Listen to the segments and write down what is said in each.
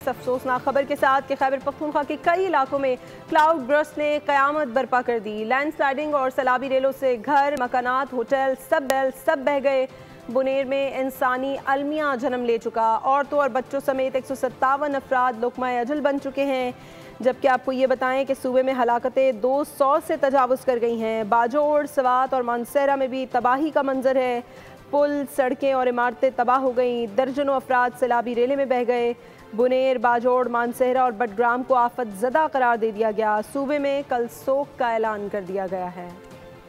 अफसोसनाक खबर के साथ कि खैबर पख्तूनख्वा के कई इलाकों में क्लाउड बर्स्ट ने कयामत बर्पा कर दी। लैंडस्लाइडिंग और सैलाबी रेलों से घर, मकानात, होटल सब बह गए। बुनेर में इंसानी अलमिया जन्म ले चुका। औरतों और बच्चों समेत 157 अफराद लुकमा अजल बन चुके हैं। जबकि आपको ये बताएं कि सूबे में हलाकतें 200 से तजावुज़ कर गई हैं। बाजोड़, सवात और मानसेरा में भी तबाही का मंजर है। पुल, सड़कें और इमारतें तबाह हो गईं। दर्जनों अफराद सैलाबी रेले में बह गए। बुनेर, बाजोड़, मानसेरा और बडग्राम को आफत ज़दा करार दे दिया गया। सूबे में कल सोग का ऐलान कर दिया गया है।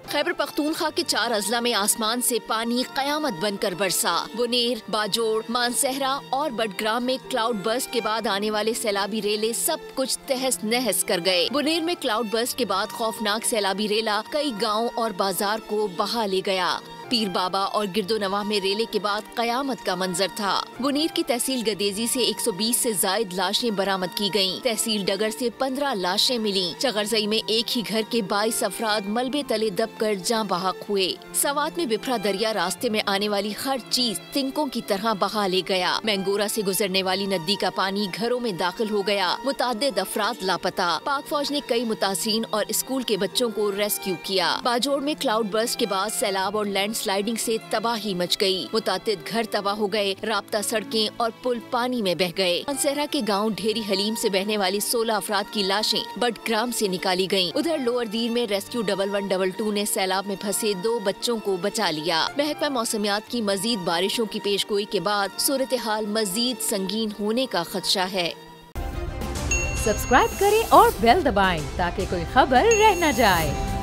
खैबर पख्तूनख्वा के 4 अजला में आसमान से पानी कयामत बनकर बरसा। बुनेर, बाजोड़, मानसेहरा और बडग्राम में क्लाउड बर्स्ट के बाद आने वाले सैलाबी रेले सब कुछ तहस नहस कर गए। बुनेर में क्लाउड बर्स्ट के बाद खौफनाक सैलाबी रेला कई गाँव और बाजार को बहा ले गया। पीर बाबा और गिरदोनवाह में रेले के बाद कयामत का मंजर था। बुनेर की तहसील गदेजी से 120 से जायद लाशें बरामद की गयीं। तहसील डगर से 15 लाशें मिली। चगरजई में एक ही घर के 22 अफराद मलबे तले दबकर जाँ बहक हुए। सवात में बिफरा दरिया रास्ते में आने वाली हर चीज तिनकों की तरह बहा ले गया। मैंगोरा से गुजरने वाली नदी का पानी घरों में दाखिल हो गया। मुताद्दिद अफराद लापता। पाक फौज ने कई मुतासिरीन और स्कूल के बच्चों को रेस्क्यू किया। बाजोड़ में क्लाउड बर्स्ट के बाद सैलाब और लैंड स्लाइडिंग से तबाही मच गई। मुतादिद घर तबाह हो गए। राब्ता सड़कें और पुल पानी में बह गए। मानसेहरा के गांव ढेरी हलीम से बहने वाली 16 अफराद की लाशें बडग्राम से निकाली गयीं। उधर लोअर दीर में रेस्क्यू 1112 ने सैलाब में फंसे 2 बच्चों को बचा लिया। महकमा मौसमियात की मजीद बारिशों की पेशगोई के बाद सूरत हाल मजीद संगीन होने का खदशा है। सब्सक्राइब करें और बेल दबाएं ताकि कोई खबर रह न जाए।